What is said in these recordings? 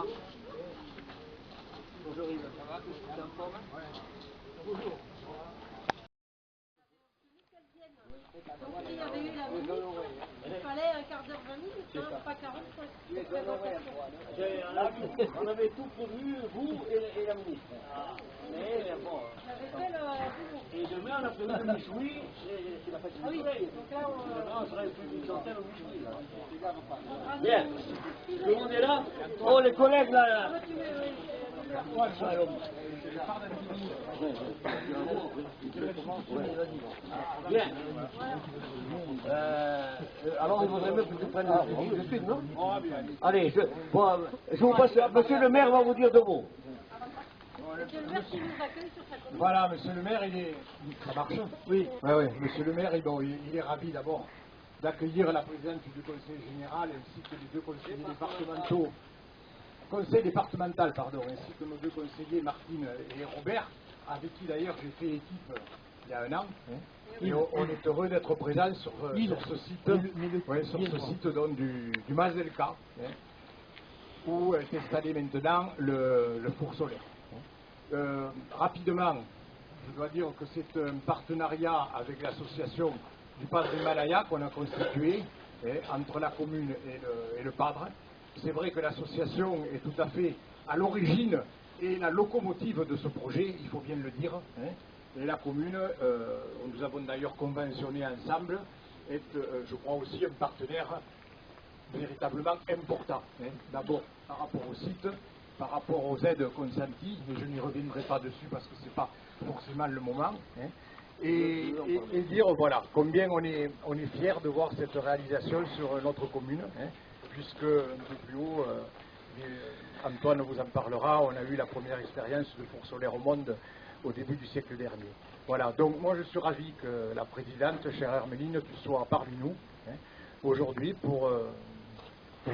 va? Bonjour Yves, ça va? T'es en forme? Ouais. Bonjour. Il y avait eu la ministre, il fallait un quart d'heure, 20 minutes, hein, pas 45. On avait tout prévu, vous et la ministre. Mais bon. Et demain, on a prévu le michoui, c'est la fête du soleil. Donc là, on sera plus d'une centaine au michoui. Bien. Tout le monde est là? Oh, les collègues là. Bien. Alors, il vaudrait mieux que tu prennes le suite, non? Allez, je vous passe. Monsieur le maire va vous dire deux mots. Monsieur le maire qui nous accueille sur sa commune. Voilà, monsieur le maire, ça marche? Oui. Oui, monsieur le maire, il est ravi d'abord d'accueillir la présidente du conseil général ainsi que les deux conseillers départementaux. Conseil départemental, pardon, ainsi que nos deux conseillers, Martine et Robert, avec qui d'ailleurs j'ai fait équipe il y a un an. Et on est heureux d'être présents sur ce site, donc, du Mazelka, où est installé maintenant le four solaire. Rapidement, je dois dire que c'est un partenariat avec l'association du Padre Himalaya qu'on a constitué entre la commune et le Padre. C'est vrai que l'association est tout à fait à l'origine et la locomotive de ce projet, il faut bien le dire. Et la commune, nous avons d'ailleurs conventionné ensemble, est, je crois aussi, un partenaire véritablement important. D'abord par rapport au site, par rapport aux aides consenties, mais je n'y reviendrai pas dessus parce que ce n'est pas forcément le moment. Et dire voilà combien on est fiers de voir cette réalisation sur notre commune, puisque un peu plus haut, Antoine vous en parlera, on a eu la première expérience de four solaire au monde au début du siècle dernier. Voilà, donc moi je suis ravi que la présidente, chère Hermeline, tu sois parmi nous aujourd'hui pour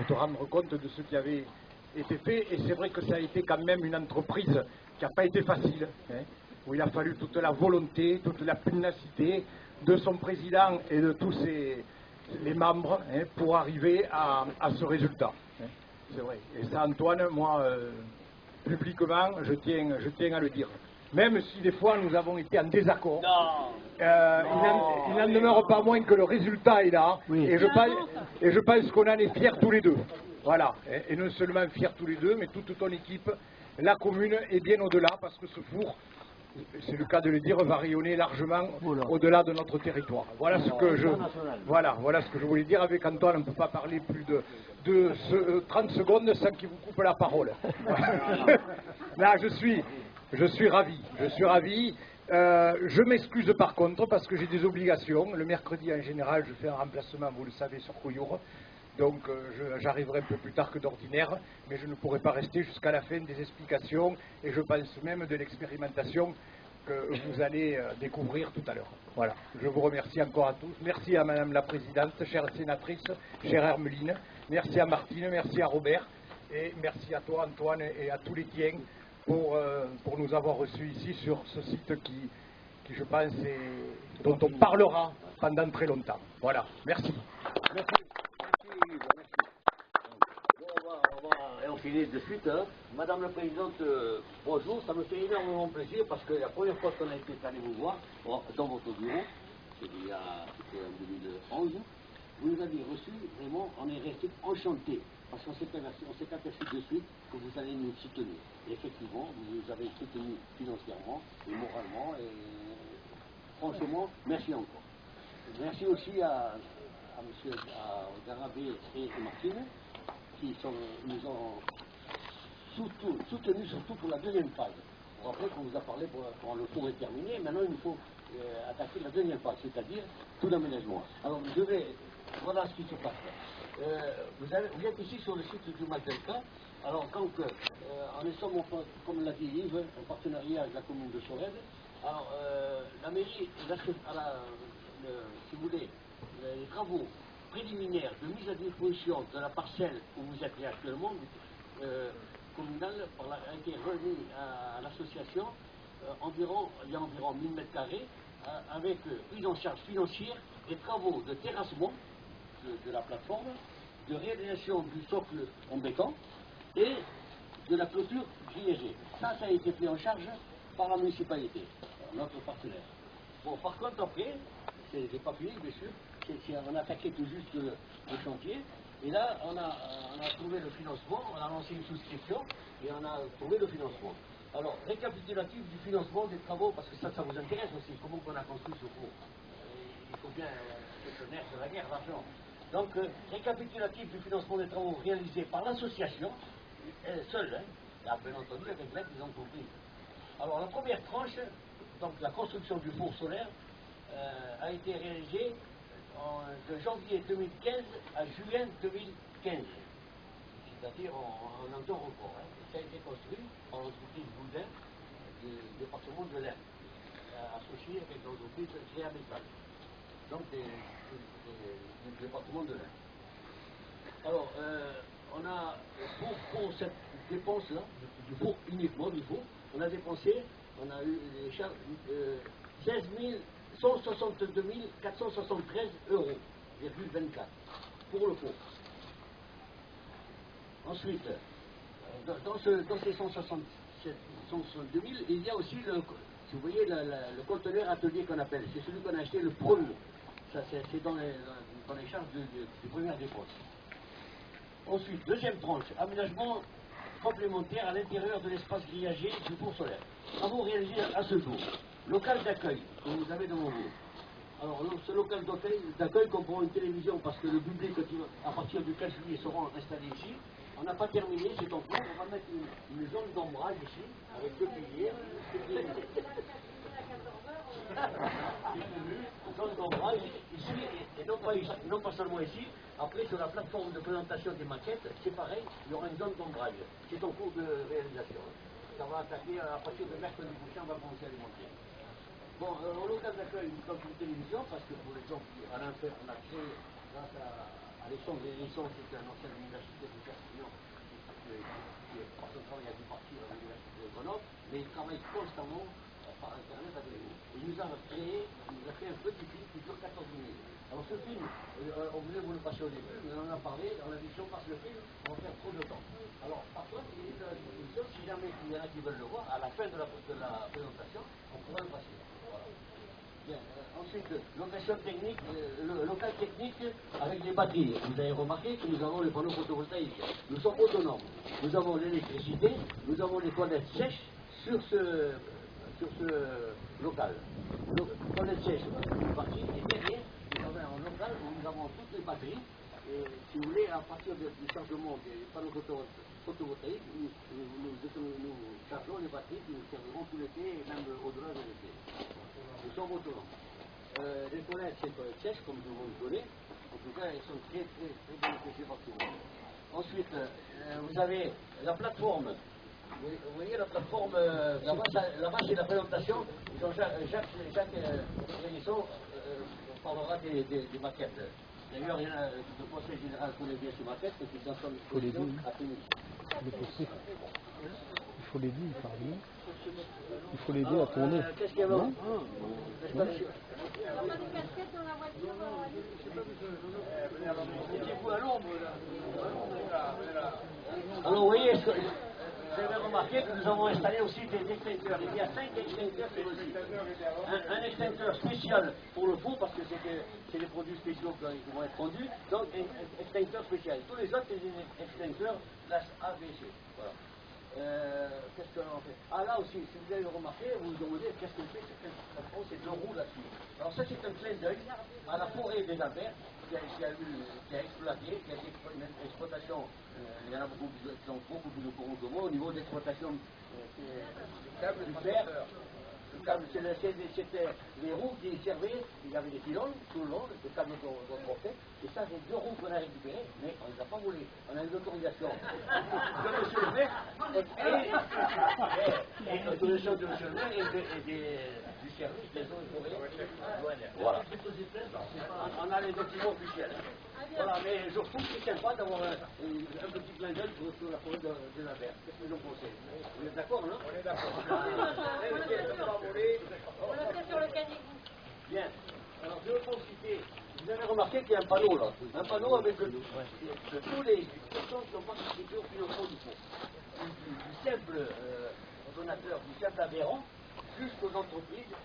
te rendre compte de ce qui avait été fait. Et c'est vrai que ça a été quand même une entreprise qui n'a pas été facile, où il a fallu toute la volonté, toute la pugnacité de son président et de tous les membres pour arriver à ce résultat. C'est vrai. Et ça, Antoine, moi, publiquement, je tiens à le dire. Même si des fois nous avons été en désaccord, il n'en demeure pas moins que le résultat est là, oui. Et je pense qu'on en est fiers tous les deux. Voilà, et non seulement fiers tous les deux, mais toute ton équipe, la commune est bien au-delà, parce que ce four, c'est le cas de le dire, va rayonner largement au-delà de notre territoire. Voilà ce que je voulais dire. Avec Antoine, on ne peut pas parler plus de 30 secondes sans qu'il vous coupe la parole. Là, je suis ravi, je m'excuse par contre parce que j'ai des obligations. Le mercredi en général je fais un remplacement, vous le savez, sur Couillour. Donc j'arriverai un peu plus tard que d'ordinaire, mais je ne pourrai pas rester jusqu'à la fin des explications et je pense même de l'expérimentation que vous allez découvrir tout à l'heure. Voilà, je vous remercie encore à tous. Merci à Madame la Présidente, chère sénatrice, chère Hermeline. Merci à Martine, merci à Robert et merci à toi Antoine et à tous les tiens pour nous avoir reçus ici sur ce site qui je pense, dont on parlera pendant très longtemps. Voilà, merci. Merci. Et on finit de suite. Madame la Présidente, bonjour, ça me fait énormément plaisir parce que la première fois qu'on a été allé vous voir dans votre bureau, c'était en 2011, vous nous avez reçus, vraiment, on est resté enchantés. Parce qu'on s'est aperçu de suite que vous allez nous soutenir. Et effectivement, vous nous avez soutenus financièrement et moralement. Et franchement, merci encore. Merci aussi à M. Garabé et Martine qui nous ont soutenus surtout pour la deuxième phase. Vous vous rappelez qu'on vous a parlé quand le tour est terminé. Maintenant, il nous faut attaquer la deuxième phase, c'est-à-dire tout l'aménagement. Alors, voilà ce qui se passe. Vous êtes ici sur le site du Mazelka. Alors, quand en sommes, comme l'a dit Yves, en partenariat avec la commune de Sorède, alors la mairie, si vous voulez, les travaux préliminaires de mise à disposition de la parcelle où vous êtes actuellement, communale, a été remis à l'association il y a environ 1000 m², avec prise en charge financière des travaux de terrassement de la plateforme, de réalisation du socle en béton et de la clôture grillagée. Ça a été pris en charge par la municipalité, notre partenaire. Bon, par contre, après, c'est pas fini, bien sûr, on a attaqué tout juste le chantier, et là, on a trouvé le financement, on a lancé une souscription, et on a trouvé le financement. Alors, récapitulatif du financement des travaux, parce que ça vous intéresse aussi, comment on a construit ce cours. Il faut bien être le nerf de la guerre, l'argent. Donc, récapitulatif du financement des travaux réalisés par l'association, seule, hein, et bien entendu avec l'aide des entreprises. Alors, la première tranche, donc la construction du four solaire, a été réalisée de janvier 2015 à juin 2015, c'est-à-dire en un temps record. Hein. Ça a été construit par l'entreprise Boudin du département de l'Ain, associée avec l'entreprise Créa Métal, donc du département de l'Ain. Alors, on a, pour cette dépense-là, du four, uniquement du four, on a dépensé, on a eu des charges 162 473 €, pour le four. Ensuite, dans ces 162 000, il y a aussi, si vous voyez, le conteneur atelier qu'on appelle. C'est celui qu'on a acheté le premier. Ça, c'est dans les charges du première dépense. Ensuite, deuxième tranche, aménagement complémentaire à l'intérieur de l'espace grillagé du four solaire. Travaux réalisés à ce jour. Local d'accueil, que vous avez devant vous. Alors, ce local d'accueil comprend une télévision parce que le public, à partir du 4 juillet, seront installés ici. On n'a pas terminé, c'est en cours. On va mettre une zone d'ombrage ici, avec 2 piliers. Une zone d'ombrage ici, et non pas seulement ici. Après, sur la plateforme de présentation des maquettes, c'est pareil, il y aura une zone d'ombrage. C'est en cours de réalisation. Ça va attaquer à partir de mercredi prochain, on va commencer à les monter. Bon, au local d'accueil, comme une télévision, parce que pour les gens qui on a créé, grâce à l'échange des licences, c'était un ancien université de Perpignan, qui par son travail a dû partir à l'université de Grenoble, mais il travaille constamment par Internet avec nous. Il nous a créé un petit film qui dure 14 minutes. Alors ce film, on voulait vous le passer au début, mais on en a parlé, on a dit si on passe le film, on va faire trop de temps. Alors par contre, il est dans la disposition, si jamais il y en a qui veulent le voir, à la fin de la présentation, on pourra le passer. Bien, ensuite, location technique, le local technique avec les batteries. Vous avez remarqué que nous avons les panneaux photovoltaïques. Nous sommes autonomes. Nous avons l'électricité, nous avons les toilettes sèches sur ce local. Toilettes sèches, une partie, et derrière, nous avons un local où nous avons toutes les batteries. Et si vous voulez, à partir du chargement des panneaux photovoltaïques, nous chargeons les batteries qui nous serviront tout l'été et même au-delà de l'été. Nous sommes autonomes. Les toilettes, c'est toilettes sèches, comme je vous le connais. En tout cas, elles sont très bien appréciées par tout le monde. Ensuite, vous avez la plateforme. Vous voyez la plateforme, là-bas c'est la présentation. Jacques Rénisson parlera des maquettes. D'ailleurs, le conseil général connaît bien ces maquettes, parce qu'ils sont en exposition à Tunis. Il faut l'aider, il parle bien. Il faut l'aider à tourner. Qu'est-ce qu'il y a avant? On a des casquettes dans la voiture. Mettez-vous à l'ombre, là. Alors, vous voyez, vous avez remarqué que nous avons installé aussi des extincteurs. Il y a 5 extincteurs sur le site. Un extincteur spécial pour le four, parce que c'est des produits spéciaux qui vont être vendus. Donc, un extincteur spécial. Tous les autres, c'est des extincteurs classe A, B, C. Voilà. Qu'est-ce que l'on fait? Ah, là aussi, si vous avez remarqué, vous vous demandez qu'est-ce qu'on fait, c'est 2 roues là-dessus. Alors ça, c'est un clin d'œil à la forêt des Albert qui a exploité, qui a été une exploitation, il y en a beaucoup qui ont beaucoup plus de courant que moi, au niveau d'exploitation du câble du fer. Le câble, c'était les roues qui servaient, il y avait des pylônes tout le long, le câble qu'on portait, et ça, c'est 2 roues qu'on a récupérées, mais on ne les a pas volées. On a une autorisation de monsieur le maire, et une autorisation de monsieur le maire et du service des eaux et forêts. Voilà. On a les documents officiels. Voilà, mais je trouve que c'est sympa d'avoir un petit clin d'œil sur la forêt de la Berre. Qu'est-ce que j'en pensez? Vous êtes d'accord, non? On est d'accord. On l'a fait sur le canigou. Bien. Alors, je vais vous citer. Vous avez remarqué qu'il y a un panneau là. Un panneau avec tous les personnes qui ont participé au financement du fonds. du simple donateur, du simple adhérent, jusqu'aux entreprises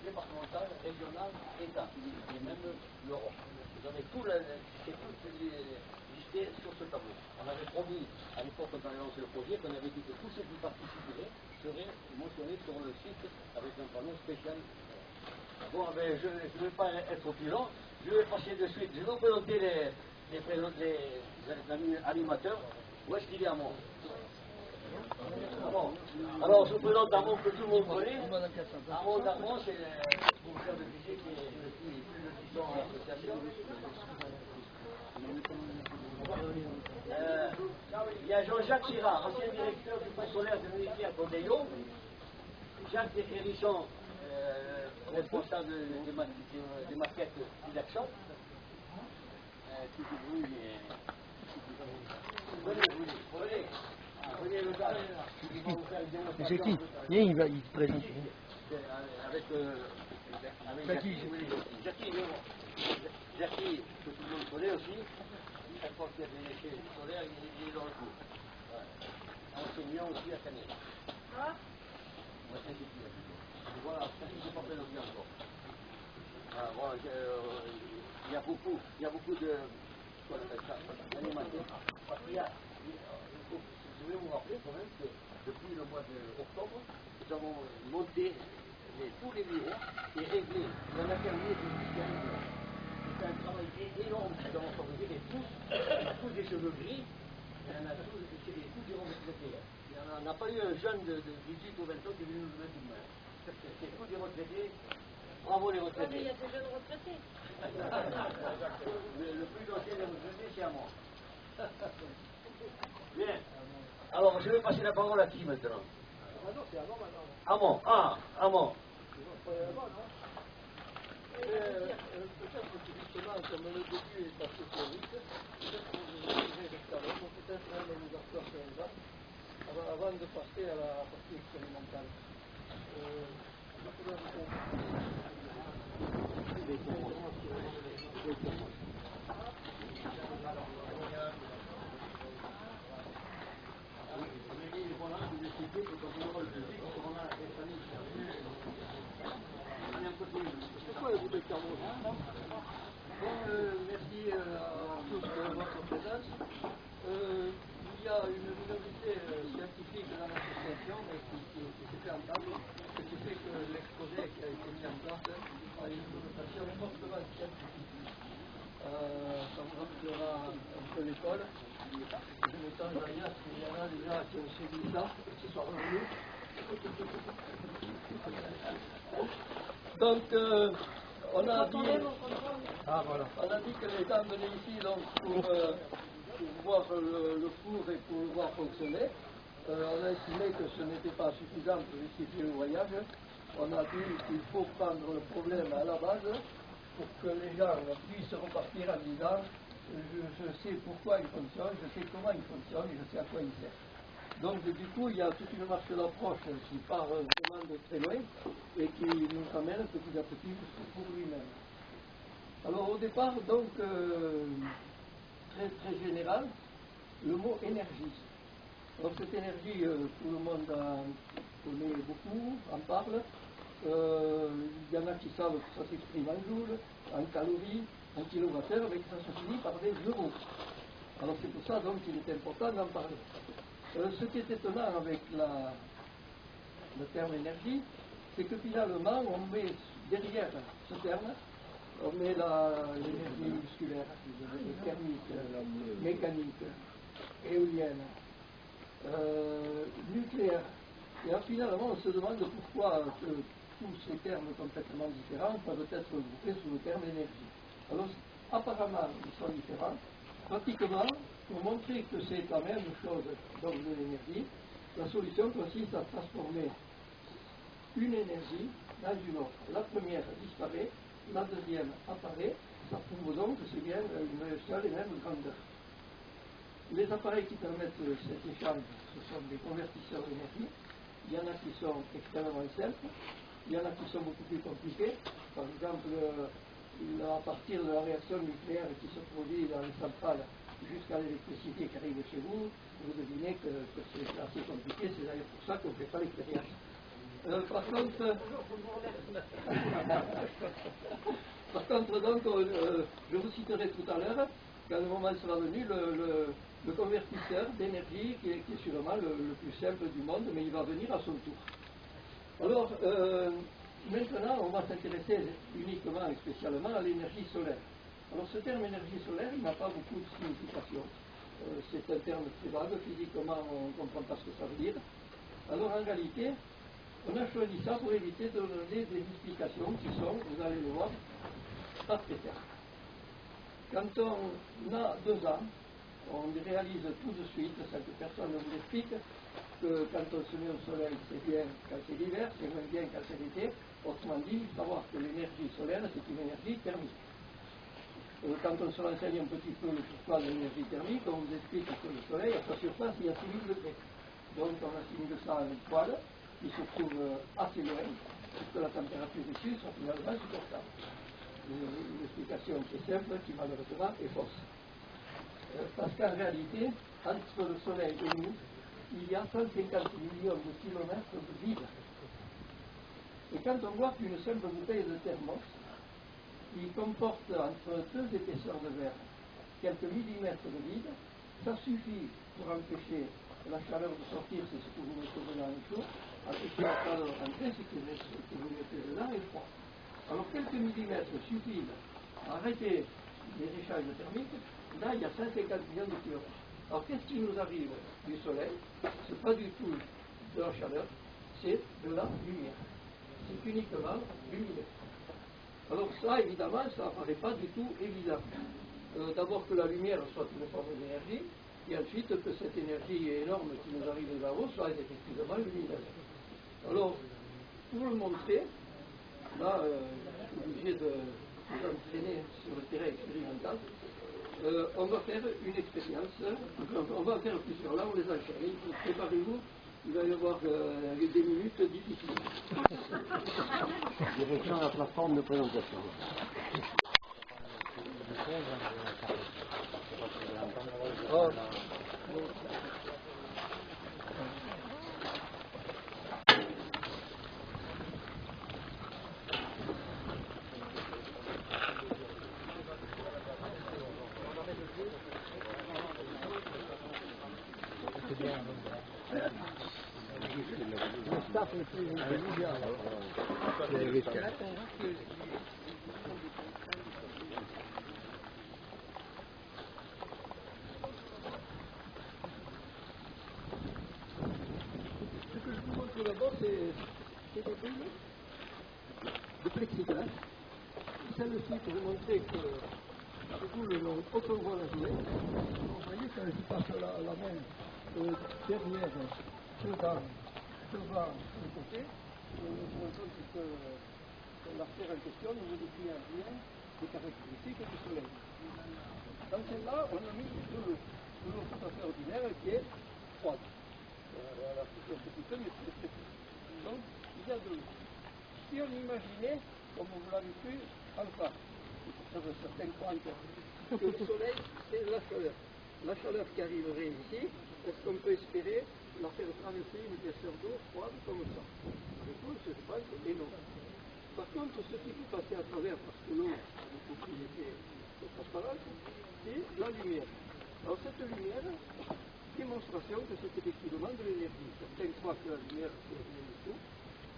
départementales, régionales, État, et même l'Europe. Vous avez tout listé sur ce tableau. On avait promis à l'époque quand on avait lancé le projet qu'on avait dit que tous ceux qui participeraient seraient mentionnés sur le site avec un panneau spécial. Bon, ben, je ne vais pas être plus long, je vais passer de suite. Je vais vous présenter les animateurs. Où est-ce qu'il est Amon? Alors, je vous présente Amon que tout le monde connaît. Amon d'Amon, c'est le professeur de physique qui est depuis plus de 10 ans à l'association. Il y a Jean-Jacques Girard, ancien directeur du parc solaire de l'unité à Condéon. Jacques Hérisson, responsable des maquettes d'Ilaction. Venez le gars, il va vous faire une démonstration. C'est qui? Viens, il te présente. Avec Jackie, Jackie, que tout le monde connaît aussi. Chaque fois qu'il y a des déchets solaires, il est dans le coup. Enseignant aussi à Canet. Voilà, ça ne s'est pas présenté encore. Voilà, il y a beaucoup d'animateurs. Parce qu'il y a, je vais vous rappeler quand même que depuis le mois d'octobre, nous avons monté tous les bureaux et réglé. On a terminé tout le système. C'est un travail énorme que nous avons organisé. Tous des cheveux gris, il y en a tous des retraités. On n'a pas eu un jeune de 18 ou 20 ans qui est venu nous mettre une main. C'est tous des retraités. Bravo les retraités. Mais il y a des jeunes retraités. Le plus ancien des retraités, c'est Amon. Bien. Alors, je vais passer la parole à qui maintenant? Ah non, c'est Amon maintenant. Amon, Amon. Peut-être que justement, comme le début est assez théorique, peut-être que je vais peut-être même nous apporter un exemple avant de passer à la partie expérimentale. Pourquoi vous êtes à moi? Bon, merci à tous de votre présence. Il y a une minorité scientifique dans l'association, mais qui s'est fait entendre, ce qui fait que l'exposé qui a été mis en place a une connotation fortement scientifique. Ça vous rappellera un peu l'école. Je m'étonne d'ailleurs qu'il y en a déjà qui ont suivi ça, ce soir nous. Donc, on a dit que les gens venaient ici donc, pour voir le cours et pour le voir fonctionner. On a estimé que ce n'était pas suffisant pour justifier le voyage. On a dit qu'il faut prendre le problème à la base pour que les gens puissent repartir en disant je sais pourquoi il fonctionne, je sais comment il fonctionne et je sais à quoi il sert. Donc du coup, il y a toute une marche d'approche qui part vraiment de très loin et qui nous amène petit à petit pour lui-même. Alors au départ, donc, très très général, le mot énergie. Alors cette énergie, tout le monde en connaît beaucoup, en parle. Il y en a qui savent que ça s'exprime en joules, en calories, en kilowattheures, mais que ça se finit par des euros. Alors c'est pour ça donc qu'il est important d'en parler. Ce qui est étonnant avec le terme énergie, c'est que finalement on met derrière ce terme, on met l'énergie musculaire, thermique, mécanique, éolienne, nucléaire. Et là, finalement on se demande pourquoi tous ces termes complètement différents peuvent être groupés sous le terme énergie. Alors apparemment ils sont différents. Pratiquement, pour montrer que c'est la même chose, donc de l'énergie, la solution consiste à transformer une énergie dans une autre. La première disparaît, la deuxième apparaît, ça prouve donc que c'est bien une seule et même grandeur. Les appareils qui permettent cet échange, ce sont des convertisseurs d'énergie. Il y en a qui sont extrêmement simples, il y en a qui sont beaucoup plus compliqués. Par exemple, à partir de la réaction nucléaire qui se produit dans les centrales, jusqu'à l'électricité qui arrive chez vous, vous devinez que c'est assez compliqué, c'est d'ailleurs pour ça qu'on ne fait pas l'expérience. Par contre, donc, je vous citerai tout à l'heure, quand le moment sera venu, le convertisseur d'énergie qui est sûrement le plus simple du monde, mais il va venir à son tour. Alors, maintenant, on va s'intéresser uniquement et spécialement à l'énergie solaire. Alors, ce terme énergie solaire, il n'a pas beaucoup de signification. C'est un terme très vague, physiquement, on ne comprend pas ce que ça veut dire. Alors, en réalité, on a choisi ça pour éviter de donner des explications qui sont, vous allez le voir, pas très claires. Quand on a 2 ans, on réalise tout de suite, sans que personne ne vous explique, que quand on se met au soleil, c'est bien quand c'est l'hiver, c'est moins bien quand c'est l'été. Autrement dit, il faut savoir que l'énergie solaire, c'est une énergie thermique. Quand on se renseigne un petit peu le pourquoi de l'énergie thermique, on vous explique que le soleil, à sa surface, il y a 6000 degrés. Donc on assimile ça à une poêle qui se trouve assez loin, puisque la température ici soit finalement supportable. Une explication qui est simple, qui malheureusement est fausse. Parce qu'en réalité, entre le soleil et nous, il y a 150 millions de kilomètres de vide. Et quand on voit qu'une simple bouteille de thermos, qui comporte entre 2 épaisseurs de verre, quelques millimètres de vide, ça suffit pour empêcher la chaleur de sortir, c'est ce que vous mettez dedans et tout, empêcher la chaleur d'entrer, c'est ce que vous mettez dedans et froid. Alors quelques millimètres suffisent à arrêter les échanges thermiques. Là, il y a 150 millions de kilomètres. Alors qu'est-ce qui nous arrive du soleil? Ce n'est pas du tout de la chaleur, c'est de la lumière. C'est uniquement lumineux. Alors ça, évidemment, ça n'apparaît pas du tout évident. D'abord que la lumière soit une forme d'énergie, et ensuite que cette énergie énorme qui nous arrive de là-haut soit effectivement lumineuse. Alors, pour le montrer, là, je suis obligé de vous entraîner sur le terrain expérimental. On va faire une expérience, on va faire plusieurs, là on les enchaîne. Préparez-vous, il va y avoir des minutes difficiles. Direction la plateforme de présentation. Oh. Ce que je vous montre d'abord, c'est des boules de plexiglas. Celle-ci, pour vous montrer que les boules n'ont aucun rôle à jouer. Vous voyez, quand je passe la main derrière, devant le côté, on se rend compte que l'artère en question ne vous décrit rien des caractéristiques du soleil. Dans celle-là, on a mis de l'eau tout à fait ordinaire qui est froide. Elle a poussé un petit peu, mais c'est très peu. Donc, il y a de l'eau. Si on imaginait, comme vous l'avez cru, enfin, sur certains points, que le soleil, c'est la chaleur. La chaleur qui arriverait ici, est-ce qu'on peut espérer la faire traverser une épaisseur d'eau froide comme ça? La réponse, je pense, est non. Par contre, ce qui peut passer à travers, parce que l'eau a une propriété transparente, c'est la lumière. Alors cette lumière, démonstration que c'est effectivement de l'énergie. Certaines fois que la lumière c'est rien du tout.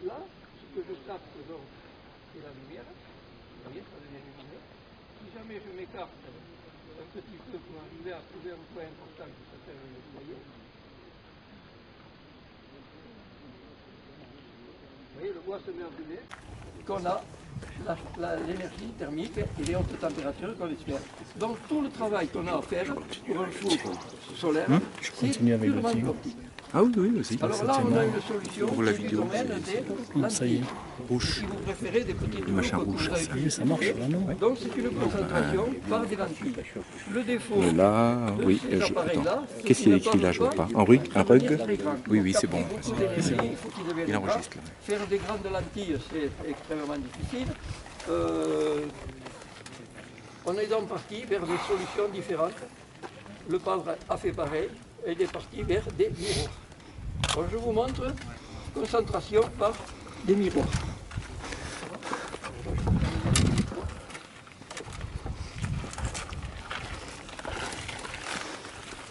Là, ce que je capte donc, c'est la lumière. Vous voyez, ça devient lumineux. Si jamais je m'écarte un petit peu pour arriver à trouver un point important qui s'appelle le foyer, vous voyez, le bois se met à brûler, qu'on a l'énergie thermique et les hautes températures qu'on espère. Donc tout le travail qu'on a à faire pour un four solaire, c'est purement optique. Ah oui, oui, aussi. Alors là, on a une solution pour la qui est du vidéo. domaine des lentilles. Ça y est, rouge. Si vous préférez des petites Le machin boules rouge, que vous avez ça y est, ça marche utilisées. vraiment, ouais. Donc c'est une concentration par des lentilles. Le défaut Là, de oui, ces appareils-là, attends. c'est Qu'est-ce qu'il qu'ils est ne écrit là, peuvent je vois pas pas. Un rug, devenir très grands. Oui, oui, c'est bon. Beaucoup d'énergie, il faut qu'ils deviennent Il grands. enregistre, là. Faire des grandes lentilles, c'est extrêmement difficile. On est donc parti vers des solutions différentes le padre a fait pareil et il est parti vers des miroirs. Alors je vous montre concentration par des miroirs.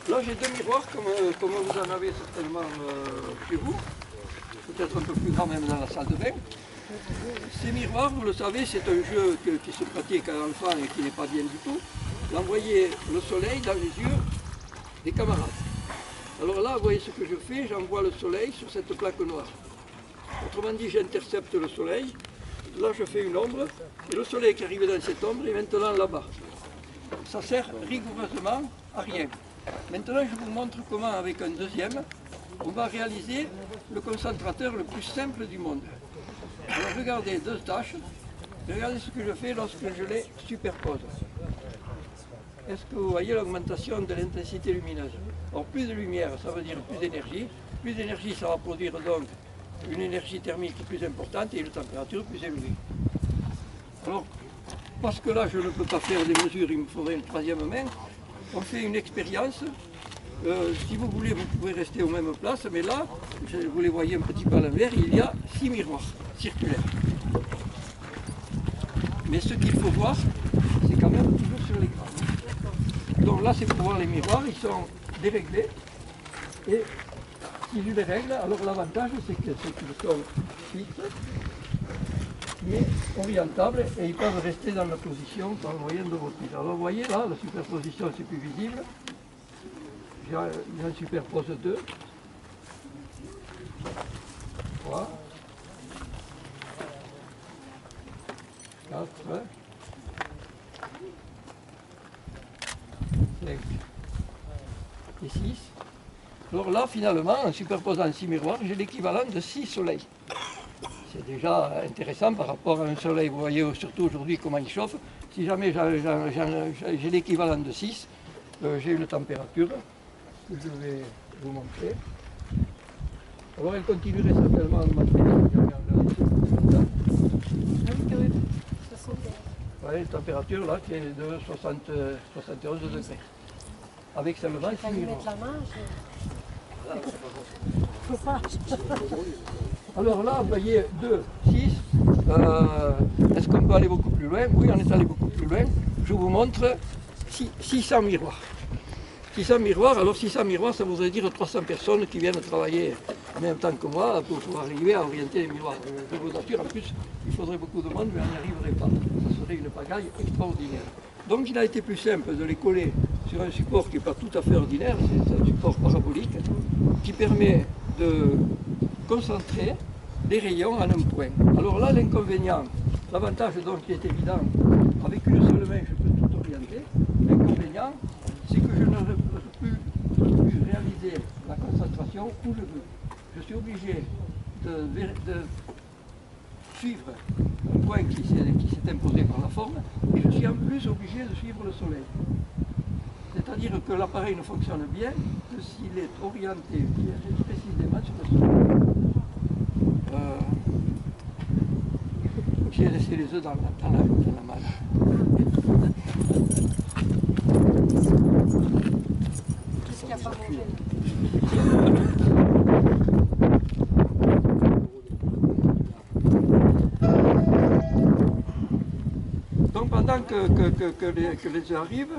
Là j'ai deux miroirs comme vous en avez certainement chez vous, peut-être un peu plus grand même dans la salle de bain. Ces miroirs, vous le savez, c'est un jeu qui se pratique à l'enfant et qui n'est pas bien du tout, d'envoyer le soleil dans les yeux des camarades. Alors là, vous voyez ce que je fais, j'envoie le soleil sur cette plaque noire. Autrement dit, j'intercepte le soleil, là je fais une ombre, et le soleil qui arrive dans cette ombre est maintenant là-bas. Ça sert rigoureusement à rien. Maintenant, je vous montre comment, avec un deuxième, on va réaliser le concentrateur le plus simple du monde. Alors regardez deux tâches, regardez ce que je fais lorsque je les superpose. Est-ce que vous voyez l'augmentation de l'intensité lumineuse? Alors plus de lumière, ça veut dire plus d'énergie. Plus d'énergie, ça va produire donc une énergie thermique plus importante et une température plus élevée. Alors, parce que là je ne peux pas faire des mesures, il me faudrait une troisième main, on fait une expérience. Si vous voulez, vous pouvez rester aux mêmes places, mais là, vous les voyez un petit peu à l'envers, il y a 6 miroirs circulaires. Mais ce qu'il faut voir, c'est quand même toujours sur l'écran. Donc là, c'est pour voir les miroirs, ils sont déréglés. Et si je les règle, alors l'avantage, c'est qu'ils sont fixes, mais orientables, et ils peuvent rester dans la position par le moyen de votre mise. Alors vous voyez là, la superposition, c'est plus visible. J'en superpose deux. 3, 4, 5 et 6. Alors là, finalement, en superposant 6 miroirs, j'ai l'équivalent de 6 soleils. C'est déjà intéressant par rapport à un soleil. Vous voyez surtout aujourd'hui comment il chauffe. Si jamais j'ai l'équivalent de 6, j'ai une température que je vais vous montrer. Alors elle continuerait certainement à augmenter. Vous voyez, la température là qui est de 71 degrés. Avec seulement 6 miroirs. Alors là, vous voyez 2, 6. Est-ce qu'on peut aller beaucoup plus loin? Oui, on est allé beaucoup plus loin. Je vous montre 600 miroirs. 600 miroirs, alors 600 miroirs, ça voudrait dire 300 personnes qui viennent travailler en même temps que moi pour arriver à orienter les miroirs. Je vous assure, en plus, il faudrait beaucoup de monde, mais on n'y arriverait pas. Ça serait une pagaille extraordinaire. Donc il a été plus simple de les coller sur un support qui n'est pas tout à fait ordinaire, c'est un support parabolique, qui permet de concentrer les rayons en un point. Alors là, l'inconvénient, l'avantage donc qui est évident, avec une seule main, je peux tout orienter. L'inconvénient, c'est que je ne peux plus réaliser la concentration où je veux. Je suis obligé de suivre un point qui s'est imposé par la forme, et je suis en plus obligé de suivre le soleil. C'est-à-dire que l'appareil ne fonctionne bien que s'il est orienté précisément sur le soleil. J'ai laissé les œufs dans la malle. Qu'est-ce qu'il n'y a pas mangé? Donc pendant que les œufs arrivent,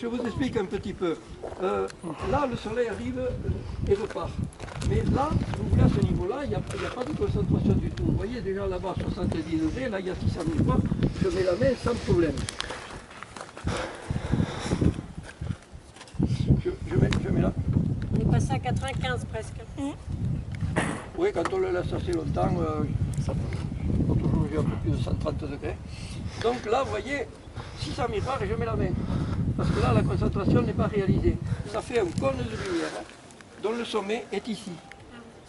je vous explique un petit peu. Là, le soleil arrive et repart. Mais là, vous voyez, à ce niveau-là, il n'y a pas de concentration du tout. Vous voyez déjà là-bas 70 degrés, là il y a 600 miroirs, je mets la main sans problème. Je mets là. On est passé à 95 presque. Oui, quand on le laisse assez longtemps, ça peut toujours un peu plus de 130 degrés. Donc là, vous voyez, 600 miroirs et je mets la main. Parce que là, la concentration n'est pas réalisée. Ça fait un cône de lumière dont le sommet est ici.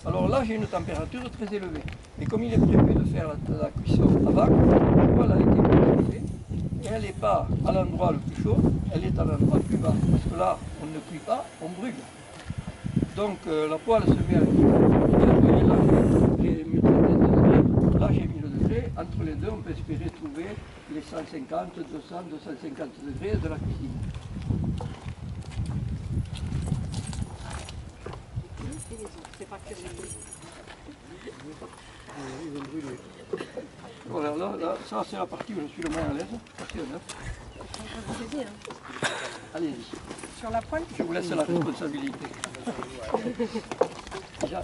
Alors là, j'ai une température très élevée. Mais comme il est prévu de faire la cuisson avant, la poêle a été préparée et elle n'est pas à l'endroit le plus chaud, elle est à l'endroit le plus bas. Parce que là, on ne cuit pas, on brûle. Donc la poêle se met à voyez là, j'ai mis le degré, là j'ai mis le degré. Entre les deux, on peut espérer trouver les 150, 200, 250 degrés de la cuisine. Voilà, là, ça c'est la partie où je suis le moins à l'aise. Partie à 9. On peut vous aider. Hein. Allez-y, Sur la pointe. je vous laisse la responsabilité. Déjà.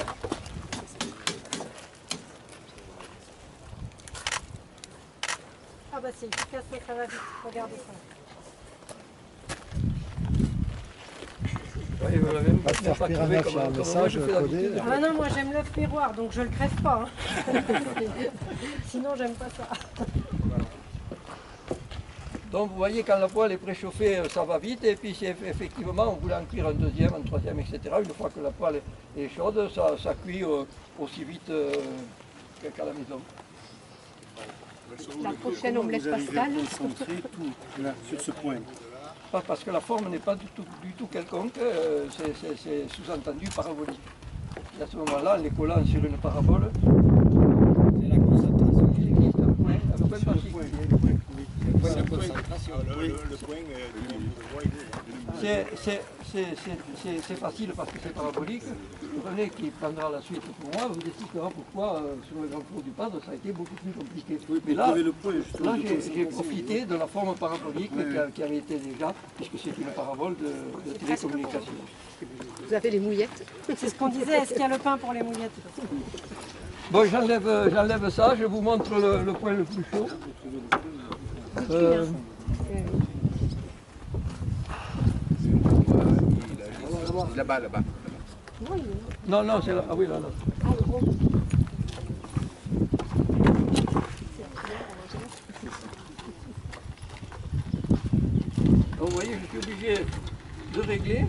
Ah bah c'est efficace, ça va vite. Regardez ça. Oui, vous l'avez Va te faire cuire un œuf, il y a un message codé. Ah bah non, moi j'aime l'œuf miroir, donc je le crève pas. Hein. Sinon j'aime pas ça. Donc vous voyez, quand la poêle est préchauffée, ça va vite, et puis si effectivement on voulait en cuire un deuxième, un troisième, etc., une fois que la poêle est chaude, ça cuit aussi vite qu'à la maison. La prochaine omelette Pascal. Sur ce point. Parce que la forme n'est pas du tout quelconque, c'est sous-entendu parabolique. Et à ce moment-là, en les collant sur une parabole, C'est la concentration. il existe un point particulier. C'est la concentration. Le point C'est facile parce que c'est parabolique. René, qui prendra la suite pour moi, vous expliquera pourquoi sur le grand four du Padre ça a été beaucoup plus compliqué. Mais là, j'ai profité de la forme parabolique qui avait été déjà, puisque c'est une parabole de télécommunication. Vous avez les mouillettes. C'est ce qu'on disait, est-ce qu'il y a le pain pour les mouillettes? Bon, j'enlève ça, je vous montre le point le plus chaud. Là-bas. Non, c'est là. Ah oui, là. Donc, vous voyez, je suis obligé de régler.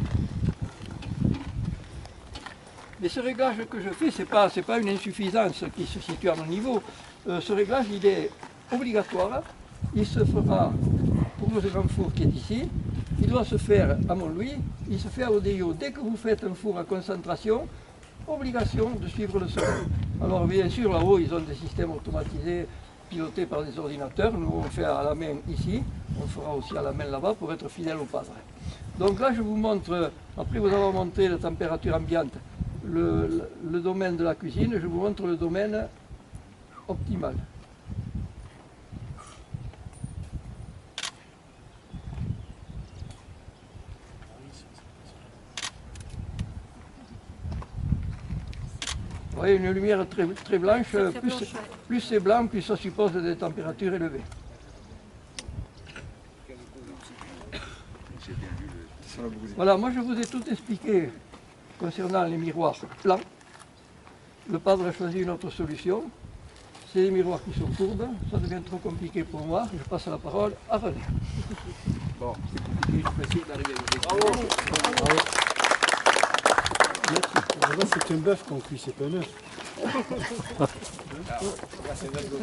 Mais ce réglage que je fais, c'est pas une insuffisance qui se situe à mon niveau. Ce réglage, il est obligatoire. Il se fera pour le grand four qui est ici. Il doit se faire à Montlouis. Il se fait à Odéo. Dès que vous faites un four à concentration, obligation de suivre le soleil. Alors bien sûr, là-haut, ils ont des systèmes automatisés pilotés par des ordinateurs. Nous, on fait à la main ici. On fera aussi à la main là-bas pour être fidèle au Padre. Donc là, je vous montre, après vous avoir montré la température ambiante, le domaine de la cuisine, je vous montre le domaine optimal. Vous voyez, une lumière très blanche, plus c'est blanc, plus ça suppose des températures élevées. Voilà, moi je vous ai tout expliqué concernant les miroirs plans. Le Padre a choisi une autre solution. C'est les miroirs qui sont courbes. Ça devient trop compliqué pour moi. Je passe la parole à René. Bon, c'est compliqué, je peux essayer d'arriver à vous. Bravo. Merci. C'est un bœuf qu'on cuit, c'est pas un œuf.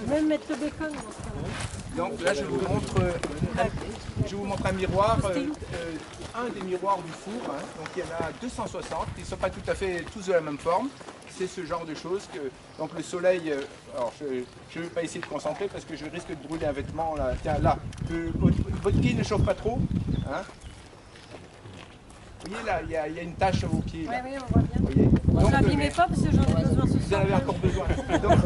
Même mettre le bacon dans ce cas-là. Donc là, je vous montre un miroir, un des miroirs du four. Hein. Donc il y en a 260, ils ne sont pas tout à fait tous de la même forme. C'est ce genre de choses que donc le soleil. Alors je ne vais pas essayer de concentrer parce que je risque de brûler un vêtement là. Tiens là, votre pied ne chauffe pas trop. Hein. Vous voyez là, il y a une tache au pied. Oui, oui, on voit bien. Vous voyez. Je n'abîmais pas parce que j'en ai besoin ce Vous en soir. avez encore besoin. Donc,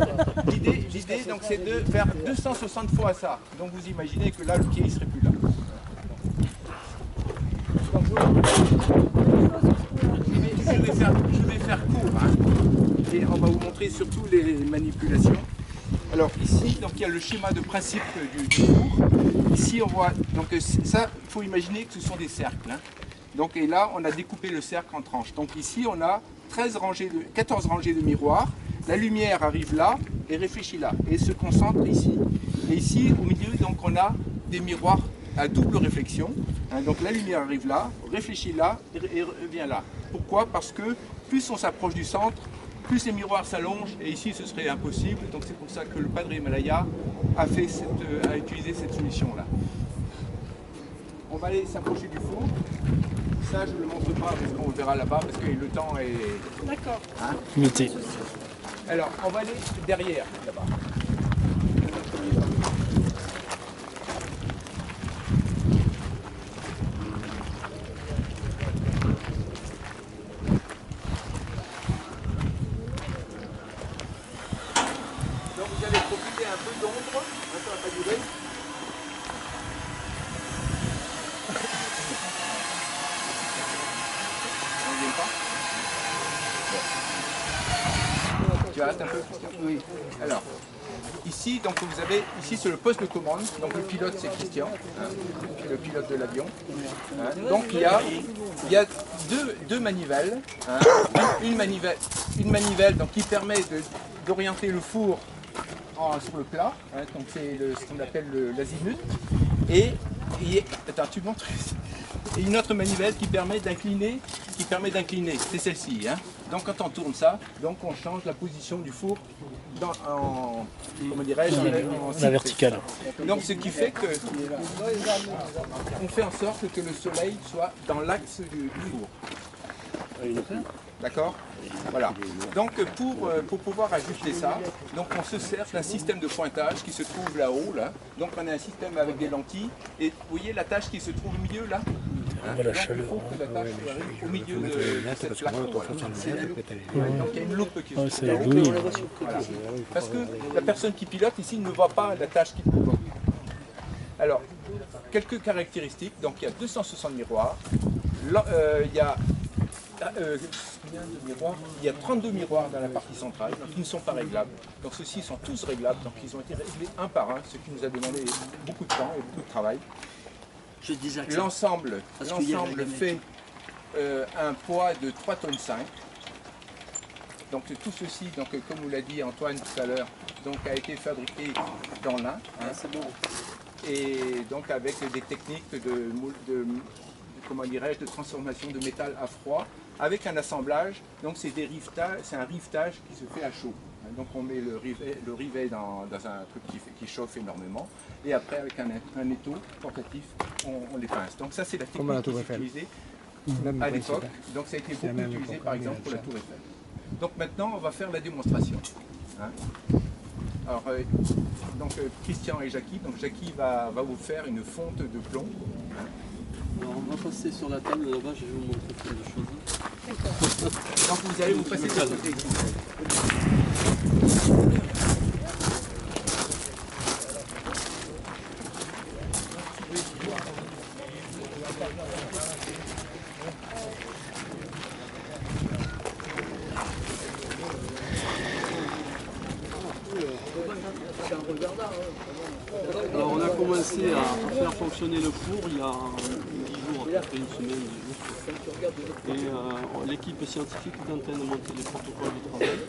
l'idée, donc, c'est de faire 260 fois ça. Donc vous imaginez que là, le pied, il ne serait plus là. Donc, je vais faire court. Hein. Et on va vous montrer surtout les manipulations. Alors ici, donc, il y a le schéma de principe du four. Ici, on voit, donc ça, il faut imaginer que ce sont des cercles. Hein. Donc, et là, on a découpé le cercle en tranches. Donc ici, on a 14 rangées de miroirs. La lumière arrive là et réfléchit là et se concentre ici. Et ici, au milieu, donc, on a des miroirs à double réflexion. Hein, donc la lumière arrive là, réfléchit là et revient là. Pourquoi? Parce que plus on s'approche du centre, plus les miroirs s'allongent et ici ce serait impossible. Donc c'est pour ça que le Padre Himalaya a utilisé cette solution-là. On va aller s'approcher du four. Ça, je ne le montre pas parce qu'on le verra là-bas parce que le temps est... D'accord. Hein? Limité. Alors, on va aller derrière, là-bas. Tu arrêtes un peu, Christian? Oui. Alors, ici, donc vous avez, ici c'est le poste de commande, donc le pilote c'est Christian, hein, le pilote de l'avion. Hein. Donc il y a deux manivelles, hein. une manivelle donc, qui permet d'orienter le four sur le plat, hein, donc c'est ce qu'on appelle l'azimut, et attends, tu montres. Et une autre manivelle qui permet d'incliner, c'est celle-ci. Hein. Donc quand on tourne ça, donc on change la position du four en la verticale. Donc ce qui fait que on fait en sorte que le soleil soit dans l'axe du four. D'accord? Voilà. Donc pour pouvoir ajuster ça, donc on se sert d'un système de pointage qui se trouve là-haut. Là. Donc on a un système avec des lentilles. Et vous voyez la tâche qui se trouve au milieu là? Hein, donc, il faut que la tâche arrive au milieu de cette plaque. Voilà. Donc il y a une loupe qui se trouve là-haut. Voilà. Parce que la personne qui pilote ici ne voit pas la tâche qui trouve. Alors, quelques caractéristiques. Donc il y a 260 miroirs. Il y a 32 miroirs dans la partie centrale, donc ils ne sont pas réglables. Donc ceux-ci sont tous réglables, donc ils ont été réglés un par un, ce qui nous a demandé beaucoup de temps et beaucoup de travail. L'ensemble fait un poids de 3,5 tonnes. Donc tout ceci, donc, comme vous l'a dit Antoine tout à l'heure, a été fabriqué dans l'Ain. Hein, et donc avec des techniques de transformation de métal à froid, avec un assemblage, donc c'est un rivetage qui se fait à chaud. Donc on met le rivet dans un truc qui chauffe énormément, et après avec un étau portatif, on les pince. Donc ça c'est la technique qui s'est utilisée à l'époque, donc ça a été beaucoup utilisé par exemple pour la Tour Eiffel. Donc maintenant on va faire la démonstration. Hein. Alors, Christian et Jackie, donc Jackie va vous faire une fonte de plomb. Hein. Alors on va passer sur la table là-bas, je vais vous montrer plein de choses. Donc vous allez vous passer sur le côté. Alors on a commencé à faire fonctionner le four il y a 10 jours, à peu près une semaine, 10 jours. Et l'équipe scientifique est en train de monter les protocoles de travail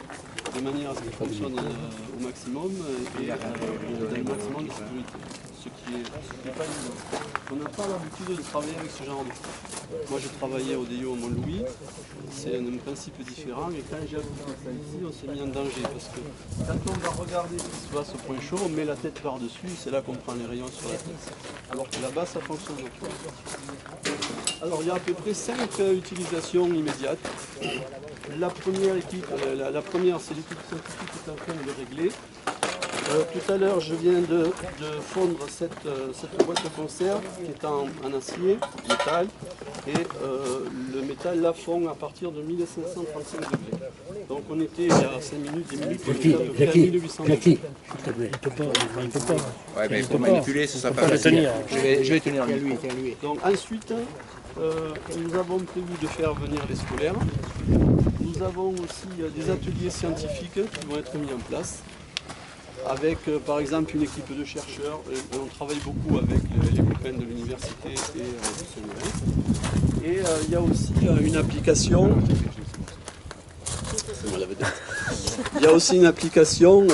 de manière à ce qu'ils fonctionnent au maximum et dans le maximum de sécurité. Ce qui est pas évident. On n'a pas l'habitude de travailler avec ce genre de four. Moi j'ai travaillé au DIO à Mont-Louis, c'est un principe différent et quand j'ai appliqué ça ici on s'est mis en danger parce que quand on va regarder ce qui se passe au point chaud, on met la tête par-dessus, c'est là qu'on prend les rayons sur la tête. Alors que là-bas ça fonctionne pas. Alors il y a à peu près 5 utilisations immédiates. La première c'est l'équipe scientifique qui est en train de le régler. Tout à l'heure, je viens de fondre cette boîte de conserve qui est en acier, métal, et le métal la fond à partir de 1535 degrés. Donc on était il y a 5 minutes, 10 minutes, on était à peu près à 1800 degrés. Il ne peut pas. Ouais, mais pour manipuler, ce sera pas facile. Je vais tenir lui. Donc ensuite, nous avons prévu de faire venir les scolaires. Nous avons aussi des ateliers scientifiques qui vont être mis en place. Avec par exemple une équipe de chercheurs, on travaille beaucoup avec les copains de l'université et du Seine. Et il y a aussi une application. Il y a aussi une application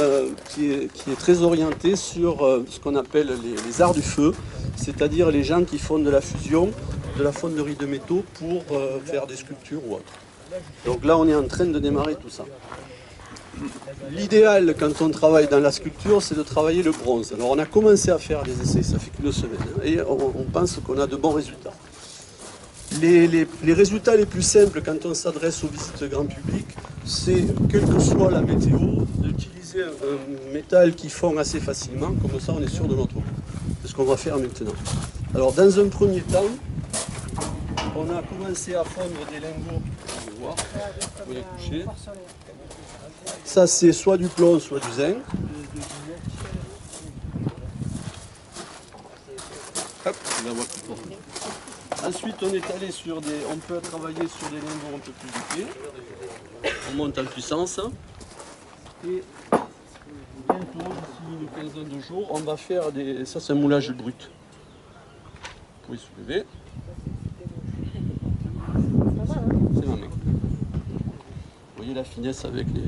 qui est très orientée sur ce qu'on appelle les arts du feu, c'est-à-dire les gens qui font de la fusion, de la fonderie de métaux pour faire des sculptures ou autre. Donc là on est en train de démarrer tout ça. L'idéal quand on travaille dans la sculpture, c'est de travailler le bronze. Alors on a commencé à faire des essais, ça fait qu'une semaine, hein, et on pense qu'on a de bons résultats. Les résultats les plus simples quand on s'adresse aux visites grand public, c'est, quelle que soit la météo, d'utiliser un métal qui fond assez facilement, comme ça on est sûr de notre coup. C'est ce qu'on va faire maintenant. Alors dans un premier temps, on a commencé à fondre des lingots, vous pouvez voir, vous pouvez les toucher. Ça c'est soit du plomb, soit du zinc. Hop, on la voit plus fort. Ensuite on est allé sur on peut travailler sur des lingots un peu plus épais. On monte en puissance. Et bientôt, d'ici une quinzaine de jours, on va faire des... Ça, c'est un moulage brut. Vous pouvez soulever. C'est ma main. Vous voyez la finesse avec les...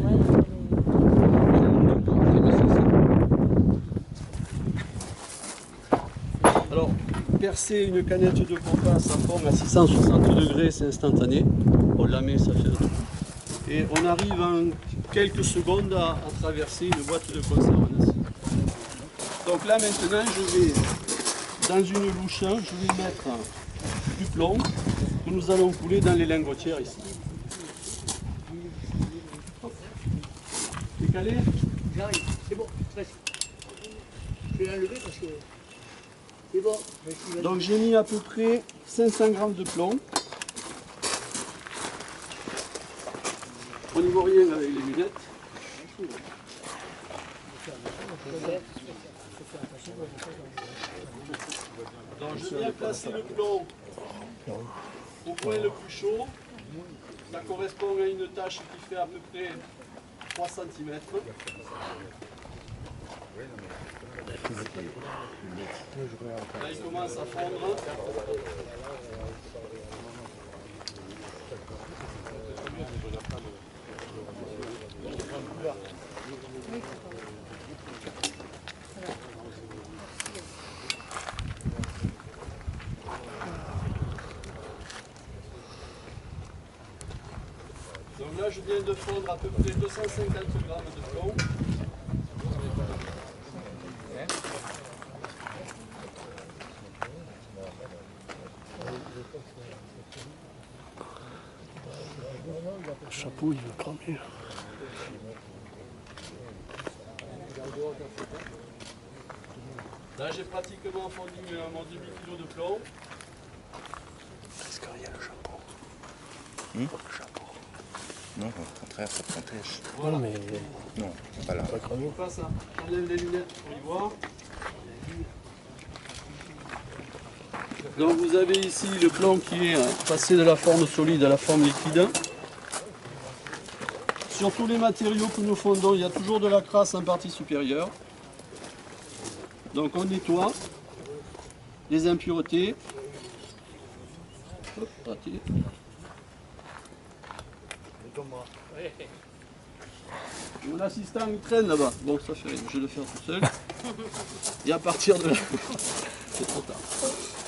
Alors, percer une canette de copain à fond à 660 degrés, c'est instantané. On la met, ça fait le tout. Et on arrive en quelques secondes à traverser une boîte de conserve en acier. Donc là maintenant, je vais, dans une louche, je vais mettre du plomb que nous allons couler dans les lingotières ici. C'est calé? J'arrive, c'est bon, presque. Je vais l'enlever parce que c'est bon. Donc j'ai mis à peu près 500 grammes de plomb. On n'y voit rien avec les lunettes. Donc je viens placer le plomb au point le plus chaud. Ça correspond à une tâche qui fait à peu près 3 cm. Là il commence à fondre. Donc là je viens de fondre à peu près 250 grammes de plomb. Le chapeau, il veut cramer. Là j'ai pratiquement fondu mon demi-kilo de plomb. Est-ce qu'il y a le chapeau? Le chapeau. Non, au contraire, ça protège. Voilà. Mais Non, pas là. On passe à enlève les lunettes pour y voir. Donc vous avez ici le plomb qui est passé de la forme solide à la forme liquide. Sur tous les matériaux que nous fondons, il y a toujours de la crasse en partie supérieure. Donc on nettoie les impuretés. Hop, raté. Mon assistant il traîne là-bas. Bon, ça fait rien, je vais le faire tout seul. Et à partir de là, c'est trop tard.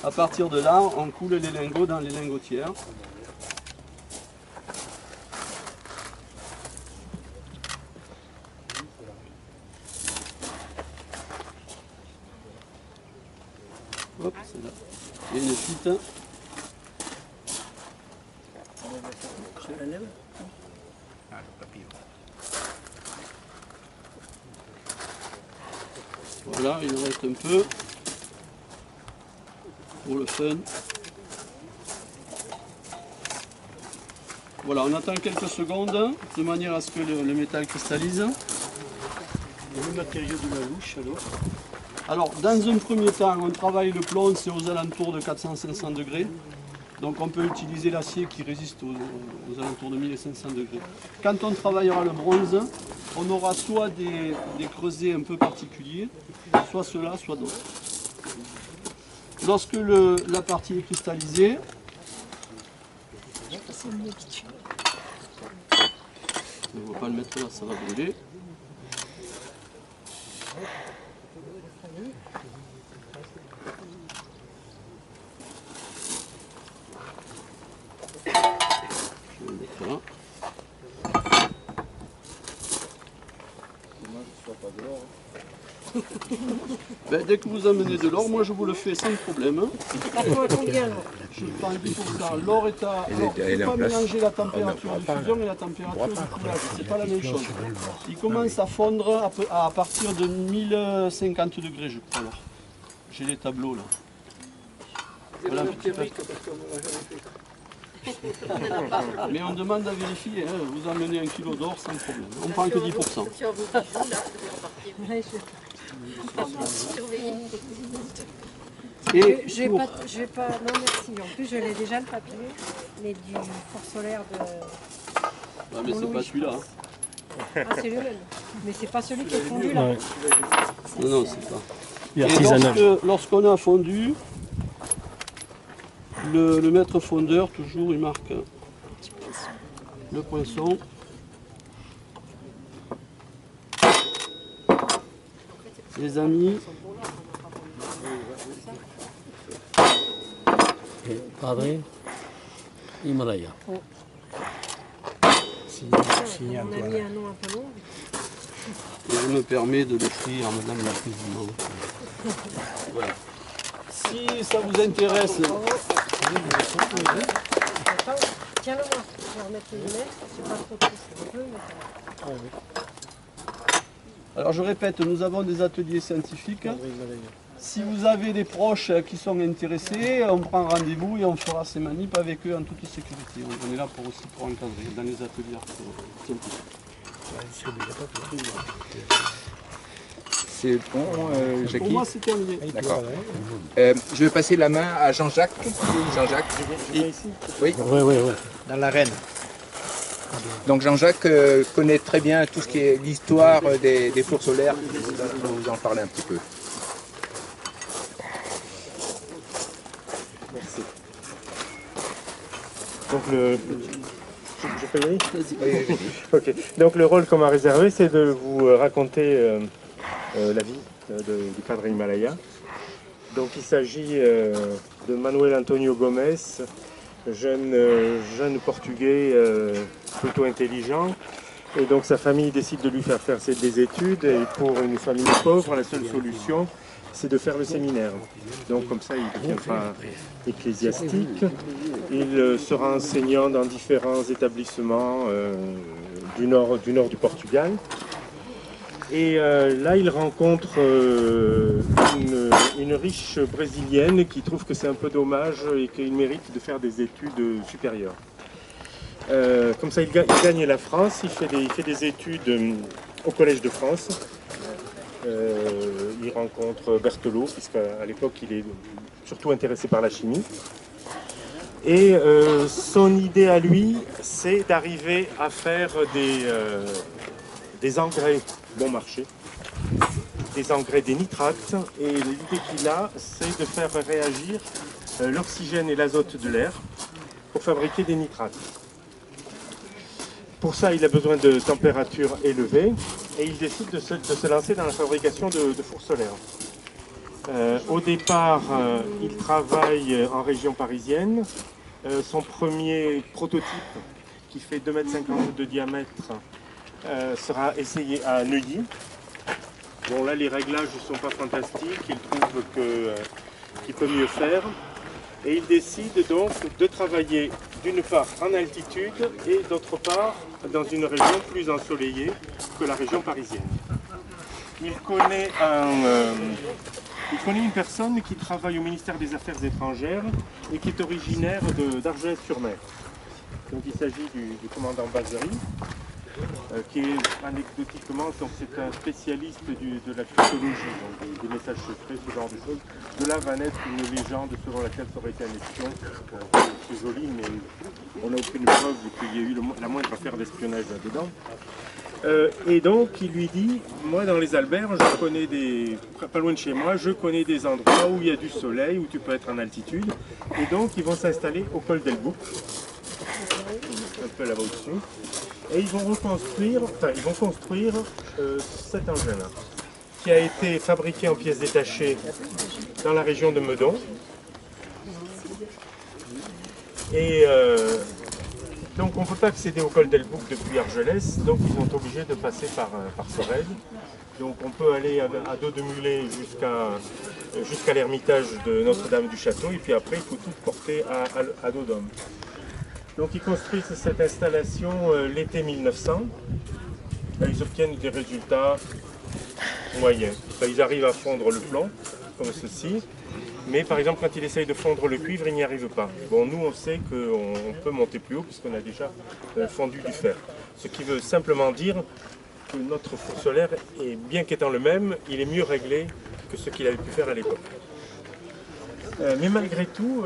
À partir de là, on coule les lingots dans les lingotières. Hop, c'est là. Il y a une fuite. Voilà, il en reste un peu pour le fun. Voilà, on attend quelques secondes de manière à ce que le métal cristallise. Et le matériau de la louche, Alors, dans un premier temps, on travaille le plomb, c'est aux alentours de 400-500 degrés. Donc on peut utiliser l'acier qui résiste aux alentours de 1500 degrés. Quand on travaillera le bronze, on aura soit des creusets un peu particuliers, soit ceux-là, soit d'autres. Lorsque la partie est cristallisée, on ne va pas le mettre là, ça va brûler. Je vais le mettre là. Ben, dès que vous amenez de l'or, moi je vous le fais sans problème. Je prends 10%. L'or est à... Alors, il ne faut pas mélanger la température de fusion et la température de coulage. C'est pas la même chose. Il commence à fondre à partir de 1050 degrés, je crois. Alors, j'ai les tableaux là. Voilà un petit peu. Mais on demande à vérifier, hein. Vous amenez 1 kilo d'or sans problème. On prend que 10%. Et je vais pas, non merci, en plus je l'ai déjà le papier, mais du fort solaire de... Ah, mais c'est pas celui-là. Hein. Ah, c'est le même. Mais c'est pas celui qui est fondu là. Ouais. Non, c'est pas. Et artisanal. Lorsqu'on a fondu, le maître fondeur, toujours, il marque le poinçon. Les amis. Padre Himalaya. On a mis un nom un peu long. Et je me permets de l'écrire à Madame la Présidente. Voilà. Si ça vous intéresse, Tiens-le moi, je vais remettre les lunettes. C'est pas trop triste. Un peu, mais ça va. alors je répète, nous avons des ateliers scientifiques. Si vous avez des proches qui sont intéressés, on prend rendez-vous et on fera ces manips avec eux en toute sécurité. On est là pour aussi pour encadrer dans les ateliers scientifiques. C'est bon, Jackie? Pour moi, c'est terminé. D'accord. Je vais passer la main à Jean-Jacques. Jean-Jacques. Oui, Oui. dans l'arène. Donc Jean-Jacques connaît très bien tout ce qui est l'histoire des fours solaires. Je vais vous en parler un petit peu. Merci. Donc je peux y aller ? Oui. Ok. Donc le rôle qu'on m'a réservé, c'est de vous raconter la vie du Padre Himalaya. Donc il s'agit de Manuel Antonio Gomes, jeune portugais plutôt intelligent. Et donc sa famille décide de lui faire des études. Et pour une famille pauvre, la seule solution, c'est de faire le séminaire. Donc comme ça, il deviendra ecclésiastique. Il sera enseignant dans différents établissements du nord du Portugal. Et là, il rencontre une riche brésilienne qui trouve que c'est un peu dommage et qu'il mérite de faire des études supérieures. Comme ça, il gagne la France, il fait des études au Collège de France. Il rencontre Berthelot, puisqu'à l'époque, il est surtout intéressé par la chimie. Et son idée à lui, c'est d'arriver à faire des engrais bon marché, des engrais, des nitrates. Et l'idée qu'il a, c'est de faire réagir l'oxygène et l'azote de l'air pour fabriquer des nitrates. Pour ça, il a besoin de températures élevées et il décide de se lancer dans la fabrication de fours solaires. Au départ, il travaille en région parisienne. Son premier prototype, qui fait 2,50 m de diamètre, sera essayé à Neuilly. Bon, là, les réglages ne sont pas fantastiques. Il trouve qu'il peut mieux faire. Et il décide donc de travailler d'une part en altitude et d'autre part dans une région plus ensoleillée que la région parisienne. Il connaît une personne qui travaille au ministère des Affaires étrangères et qui est originaire d'Argelès-sur-Mer. Donc il s'agit du commandant Bazery, qui est anecdotiquement, c'est un spécialiste de la cryptologie, donc des messages secrets, ce genre de choses. De là va naître une légende selon laquelle ça aurait été un espion. C'est joli, mais on n'a aucune preuve qu'il y ait eu la moindre affaire d'espionnage là-dedans. Et donc il lui dit, moi dans les alberges, je connais pas loin de chez moi, je connais des endroits où il y a du soleil, où tu peux être en altitude. Et donc ils vont s'installer au col d'Elbouc, un peu là-bas au-dessus. Et ils vont construire cet engin-là, qui a été fabriqué en pièces détachées dans la région de Meudon. Et donc on ne peut pas accéder au col d'Elbouc depuis Argelès, donc ils sont obligés de passer par Sorède. Donc on peut aller à dos de mulet jusqu'à l'ermitage de Notre-Dame du Château, et puis après il faut tout porter à dos d'homme. Donc ils construisent cette installation l'été 1900. Ils obtiennent des résultats moyens. Ils arrivent à fondre le plomb, comme ceci. Mais par exemple, quand ils essayent de fondre le cuivre, ils n'y arrivent pas. Bon, nous, on sait qu'on peut monter plus haut puisqu'on a déjà fondu du fer. Ce qui veut simplement dire que notre four solaire, bien qu'étant le même, il est mieux réglé que ce qu'il avait pu faire à l'époque. Mais malgré tout,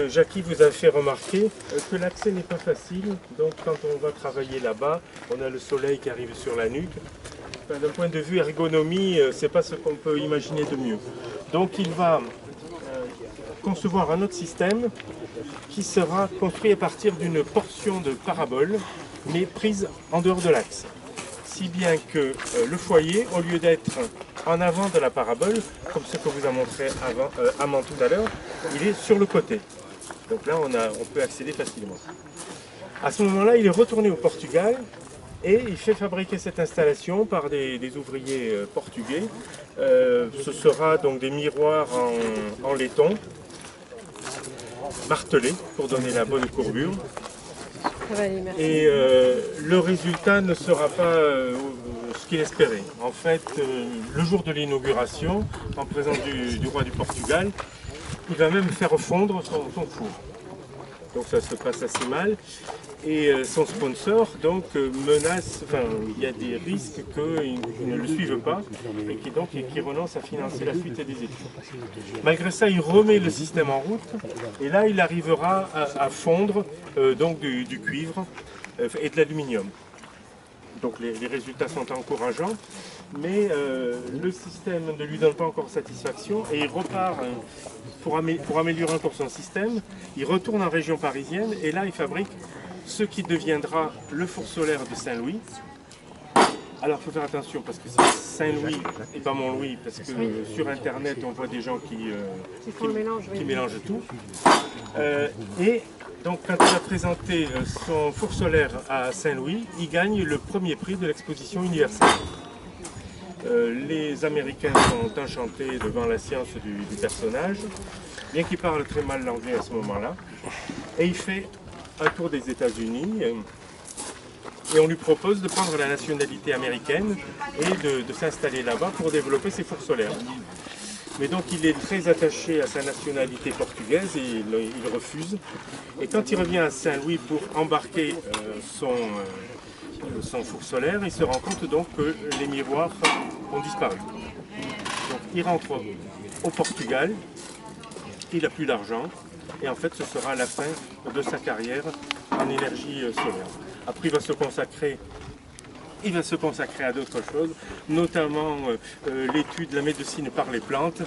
Jackie vous a fait remarquer que l'accès n'est pas facile. Donc quand on va travailler là-bas, on a le soleil qui arrive sur la nuque. Enfin, d'un point de vue ergonomie, c'est pas ce qu'on peut imaginer de mieux. Donc il va concevoir un autre système qui sera construit à partir d'une portion de parabole, mais prise en dehors de l'axe. Si bien que le foyer, au lieu d'être en avant de la parabole, comme ce que vous a montré Amand tout à l'heure, il est sur le côté. Donc là, on peut accéder facilement. À ce moment-là, il est retourné au Portugal et il fait fabriquer cette installation par des ouvriers portugais. Ce sera donc des miroirs en laiton, martelés pour donner la bonne courbure. Et le résultat ne sera pas ce qu'il espérait. En fait, le jour de l'inauguration, en présence du roi du Portugal, il va même faire fondre son four. Donc ça se passe assez mal. Et son sponsor donc menace, enfin il y a des risques qu'il ne le suive pas et qui renonce à financer la suite des études. Malgré ça, il remet le système en route et là il arrivera à fondre donc du cuivre et de l'aluminium. Donc les résultats sont encourageants, mais le système ne lui donne pas encore satisfaction et il repart pour améliorer encore son système. Il retourne en région parisienne et là il fabrique ce qui deviendra le four solaire de Saint-Louis. Alors il faut faire attention parce que c'est Saint-Louis et pas Mont-Louis, parce que sur internet on voit des gens qui mélangent tout. Et donc quand il a présenté son four solaire à Saint-Louis, il gagne le premier prix de l'exposition universelle. Les Américains sont enchantés devant la science du personnage, bien qu'il parle très mal l'anglais à ce moment-là. Et il fait un tour des États-Unis et on lui propose de prendre la nationalité américaine et de s'installer là-bas pour développer ses fours solaires. Mais donc il est très attaché à sa nationalité portugaise et il refuse. Et quand il revient à Saint-Louis pour embarquer son four solaire, il se rend compte donc que les miroirs ont disparu. Donc il rentre au Portugal, il n'a plus d'argent. Et en fait, ce sera la fin de sa carrière en énergie solaire. Après, il va se consacrer à d'autres choses, notamment l'étude de la médecine par les plantes.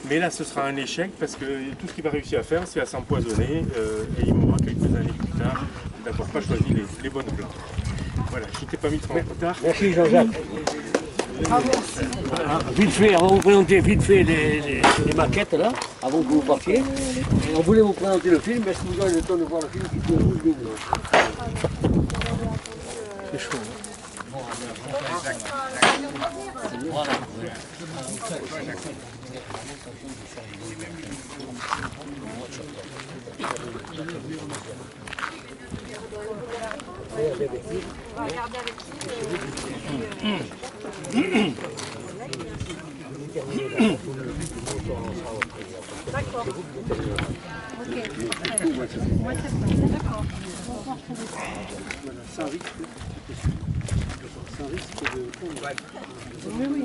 Mais là, ce sera un échec parce que tout ce qu'il va réussir à faire, c'est à s'empoisonner et il mourra quelques années plus tard d'avoir pas choisi les bonnes plantes. Voilà, je ne t'ai pas mis trop en retard. Merci Jean-Jacques. Vite fait, avant de vous présenter vite fait les maquettes là, avant que vous partiez. Et on voulait vous présenter le film, est-ce que vous avez le temps de voir le film qui tourne rouge double? C'est chaud. Voilà. On va regarder avec D'accord. Ok. Mois de septembre. D'accord. Sans risque de... Oui, oui.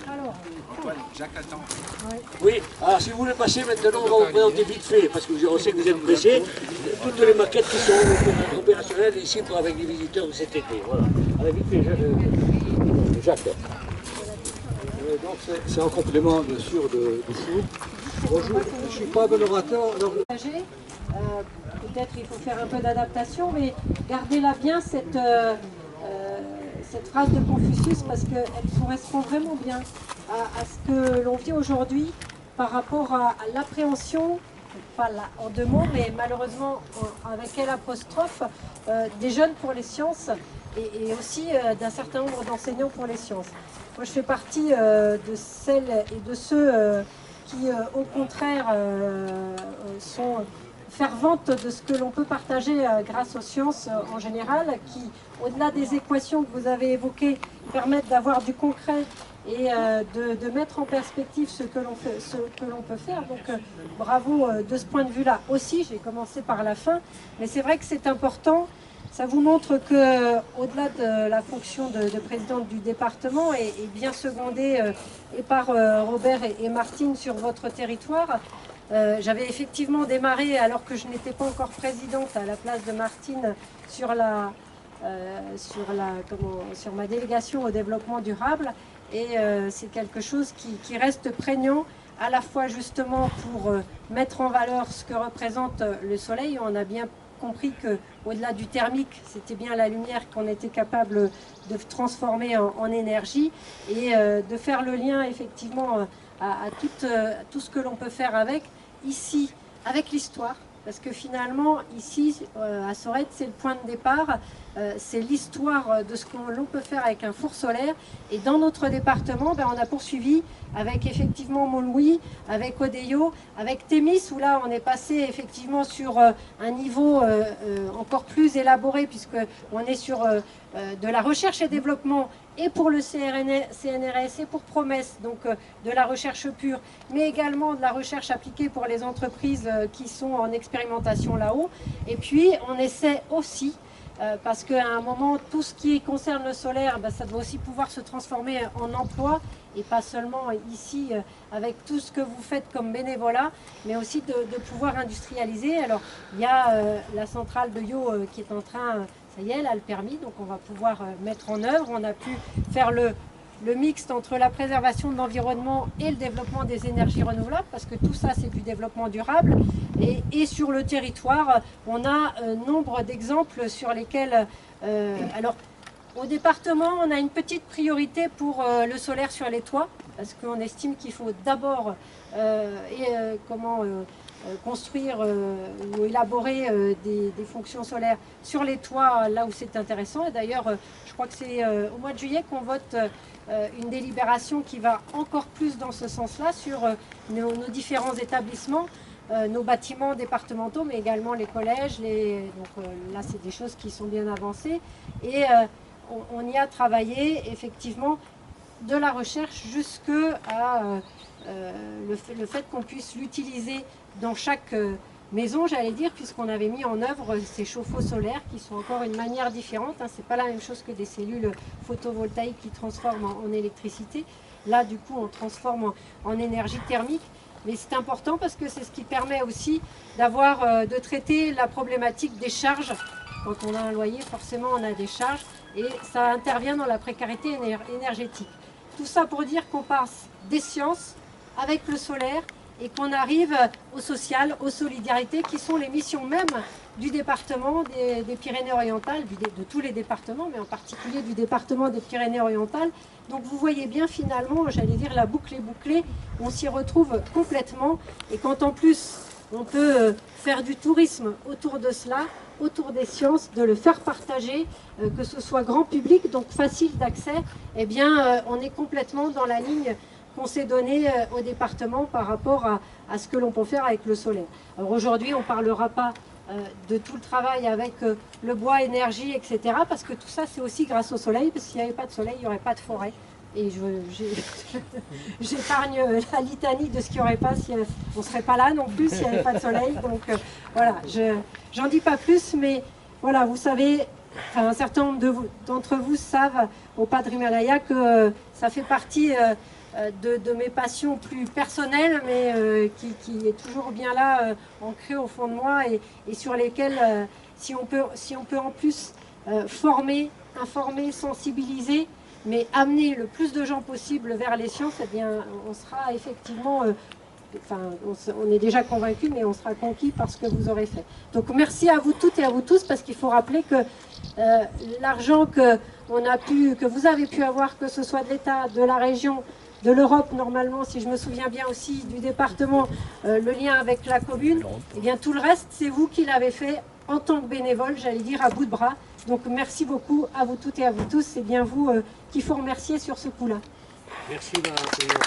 Alors, Jacques attend. Oui, alors si vous voulez passer maintenant, on va vous présenter vite fait, parce que on sait que vous êtes pressés, toutes les maquettes qui sont opérationnelles ici avec les visiteurs de cet été. Voilà. Allez, vite fait, Jacques. Donc c'est en complément bien sûr du four. Bonjour, je ne suis pas un bon orateur. peut-être il faut faire un peu d'adaptation, mais gardez-la bien cette phrase de Confucius parce qu'elle correspond vraiment bien à ce que l'on vit aujourd'hui par rapport à l'appréhension, pas là, en deux mots, mais malheureusement avec quelle apostrophe, des jeunes pour les sciences et aussi d'un certain nombre d'enseignants pour les sciences. Moi je fais partie de celles et de ceux qui au contraire sont ferventes de ce que l'on peut partager grâce aux sciences en général, qui, au-delà des équations que vous avez évoquées, permettent d'avoir du concret et de mettre en perspective ce que l'on peut faire. Donc bravo de ce point de vue-là. Aussi, j'ai commencé par la fin, mais c'est vrai que c'est important, Ça vous montre que, au-delà de la fonction de présidente du département et bien secondée et par Robert et Martine sur votre territoire, j'avais effectivement démarré, alors que je n'étais pas encore présidente, à la place de Martine sur ma délégation au développement durable. Et c'est quelque chose qui reste prégnant, à la fois justement pour mettre en valeur ce que représente le soleil. On a bien compris qu'au-delà du thermique, c'était bien la lumière qu'on était capable de transformer en énergie, et de faire le lien effectivement à tout ce que l'on peut faire ici, avec l'histoire. Parce que finalement, ici, à Sorède, c'est le point de départ, c'est l'histoire de ce que l'on peut faire avec un four solaire. Et dans notre département, on a poursuivi avec effectivement Montlouis, avec Odeyo, avec Thémis, où là, on est passé effectivement sur un niveau encore plus élaboré, puisqu'on est sur de la recherche et développement, et pour le CNRS et pour Promesse, donc de la recherche pure, mais également de la recherche appliquée pour les entreprises qui sont en expérimentation là-haut. Et puis, on essaie aussi, parce qu'à un moment, tout ce qui concerne le solaire, ça doit aussi pouvoir se transformer en emploi, et pas seulement ici, avec tout ce que vous faites comme bénévolat, mais aussi de pouvoir industrialiser. Alors, il y a la centrale de Yo qui est en train... Ça y est, elle a le permis, donc on va pouvoir mettre en œuvre. On a pu faire le mixte entre la préservation de l'environnement et le développement des énergies renouvelables, parce que tout ça, c'est du développement durable. Et sur le territoire, on a nombre d'exemples sur lesquels... alors, au département, on a une petite priorité pour le solaire sur les toits, parce qu'on estime qu'il faut d'abord construire ou élaborer des fonctions solaires sur les toits, là où c'est intéressant. Et d'ailleurs, je crois que c'est au mois de juillet qu'on vote une délibération qui va encore plus dans ce sens-là sur nos différents établissements, nos bâtiments départementaux, mais également les collèges. Donc là, c'est des choses qui sont bien avancées. Et on y a travaillé, effectivement, de la recherche jusqu'à le fait qu'on puisse l'utiliser dans chaque maison, j'allais dire, puisqu'on avait mis en œuvre ces chauffe-eau solaires qui sont encore une manière différente. Ce n'est pas la même chose que des cellules photovoltaïques qui transforment en électricité. Là, du coup, on transforme en énergie thermique. Mais c'est important parce que c'est ce qui permet aussi de traiter la problématique des charges. Quand on a un loyer, forcément, on a des charges. Et ça intervient dans la précarité énergétique. Tout ça pour dire qu'on passe des sciences avec le solaire et qu'on arrive au social, aux solidarités, qui sont les missions même du département des Pyrénées-Orientales, de tous les départements, mais en particulier du département des Pyrénées-Orientales. Donc vous voyez bien finalement, j'allais dire, la boucle est bouclée, on s'y retrouve complètement. Et quand en plus on peut faire du tourisme autour de cela, autour des sciences, de le faire partager, que ce soit grand public, donc facile d'accès, eh bien on est complètement dans la ligne qu'on s'est donnée au département par rapport à ce que l'on peut faire avec le solaire. Alors aujourd'hui, on ne parlera pas de tout le travail avec le bois, énergie, etc. parce que tout ça, c'est aussi grâce au soleil, parce qu'il n'y avait pas de soleil, il n'y aurait pas de forêt. Et j'épargne la litanie de ce qu'il n'y aurait pas, on ne serait pas là non plus s'il n'y avait pas de soleil. Donc voilà, j'en dis pas plus, mais voilà, vous savez, un certain nombre d'entre vous savent au Padre Himalaya que ça fait partie de mes passions plus personnelles, mais qui est toujours bien là, ancrée au fond de moi, et sur lesquelles, si on peut en plus former, informer, sensibiliser, mais amener le plus de gens possible vers les sciences, eh bien, on sera effectivement, on est déjà convaincus, mais on sera conquis par ce que vous aurez fait. Donc merci à vous toutes et à vous tous, parce qu'il faut rappeler que l'argent que vous avez pu avoir, que ce soit de l'État, de la région, de l'Europe normalement, si je me souviens bien aussi, du département, le lien avec la commune, eh bien tout le reste, c'est vous qui l'avez fait en tant que bénévole, j'allais dire à bout de bras. Donc merci beaucoup à vous toutes et à vous tous, c'est bien vous qu'il faut remercier sur ce coup-là. Merci Madame la Présidente.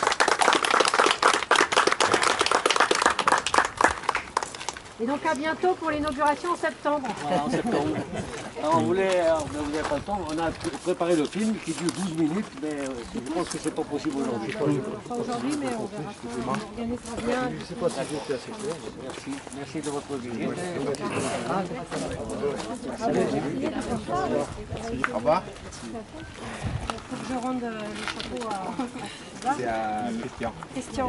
Et donc à bientôt pour l'inauguration en septembre. Voilà, en septembre. Alors, on voulait, vous n'avez pas le temps, on a préparé le film qui dure 12 minutes, mais je pense que c'est pas possible aujourd'hui. Pas aujourd'hui, mais on verra ça. On organisera bien. Je ne sais pas si j'étais assez clair. Merci, merci de votre visite. Au revoir. Il faut que je rende le chapeau à C'est à Christian. Christian.